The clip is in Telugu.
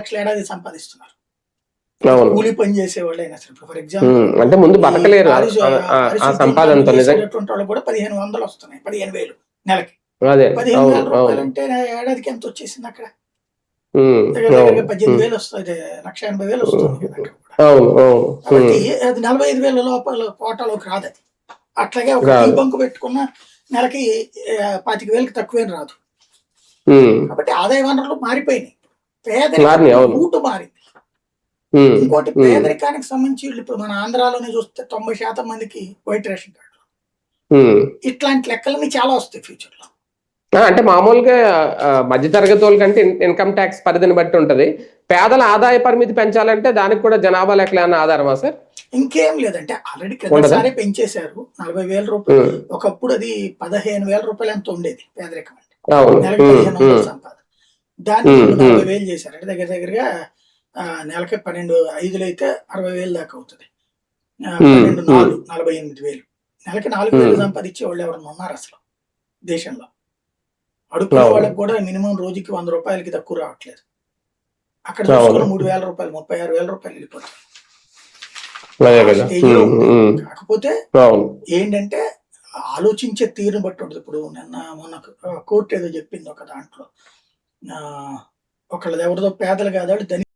లక్షల ఏడాది సంపాదిస్తున్నారు. అవును. కూలి పని చేసేవాళ్ళైనా సరే. ఇప్పుడు ఫర్ ఎగ్జాంపుల్ అంటే ముందు ఈ బతకలేరు ఆ పారిశుద్ధ్యం పనులు సంపాదనతో నిజంగా. చేసేటటువంటి వాళ్ళు కూడా 1500 వస్తున్నాయి. 15,000 నెలకి. అదే. అవును. 15,000 అవును. రూపాయలంటే ఏడాదికి ఎంత వచ్చేసింది అక్కడ? హ్మ్. దగ్గర అవును. దగ్గరగా 18,000 వస్తది. 1,80,000 వస్తుంది కదా అక్కడ కూడా. అవును. అవును. కాబట్టి అది 45,000 లోపల కోటాలోకి రాదది. అట్లాగే ఒక టీ రాదు. బంక్ పెట్టుకున్న నెలకి 25,000కి తక్కువేం రాదు. హ్మ్. కాబట్టి ఆదాయ వనరులు మారిపోయినాయి. మారినాయి. పేదరికపు అవును. రూట్ మారింది. హ్మ్. ఇంకోటి హ్మ్. పేదరికానికి సంబంధించి ఇప్పుడు మన ఆంధ్రాలోనే చూస్తే 90% మందికి వైట్ రేషన్ కార్డు. హ్మ్. ఇట్లాంటి లెక్కలన్నీ చాలా వస్తాయి ఫ్యూచర్‌లో. అంటే మామూలుగా మధ్య తరగతి వాళ్ళకంటే ఇన్‌కమ్ టాక్స్ పరిధిని బట్టి ఉంటది. పేదల ఆదాయ పరిమితి పెంచాలంటే దానికి కూడా జనాభా లెక్కలు ఏమన్నా ఆధారమా సార్? ఇంకేం లేదంటే ఆల్రెడీ ఉండదా? క్రిందటిసారే పెంచేశారు. 40,000 హ్మ్. ఒకప్పుడు అది 15,000 ఎంతో ఉండేది పేదరికం అంటే. అవును. నెలకి హ్మ్. 1,500 హ్మ్. సంపాదన. దాన్ని హ్మ్. ఇప్పుడు హ్మ్. 40,000 చేశారు. అంటే దగ్గర దగ్గరగా నెలకి 12 5లైతే 60,000 దాకా అవుతది. హ్మ్. 12 హ్మ్. 4 48,000. నెలకి 4,000 హ్మ్. సంపాదించేవాళ్ళు ఎవరైనా ఉన్నారసలు దేశంలో? అడుక్కునే అవును. వాళ్ళకి కూడా మినిమమ్ రోజుకి రూ. 100కి తక్కువ రావట్లేదు. అక్కడ అవును. చూసుకున్న రూ. 3,000 36,000 వెళ్ళిపోతాయి. అదే ఆ కదా! స్టేజ్‌లో హ్మ్. ఉన్నాయి. హ్మ్. కాకపోతే అవును. ఏంటంటే ఆలోచించే తీరుని బట్టి ఉంటది. ఇప్పుడు మొన్న కోర్ట్ ఏదో చెప్పింది ఒక దాంట్లో. ఒకళ్ళది ఎవరిదో పేదలు కాదు, వాళ్ళు ధనికులు.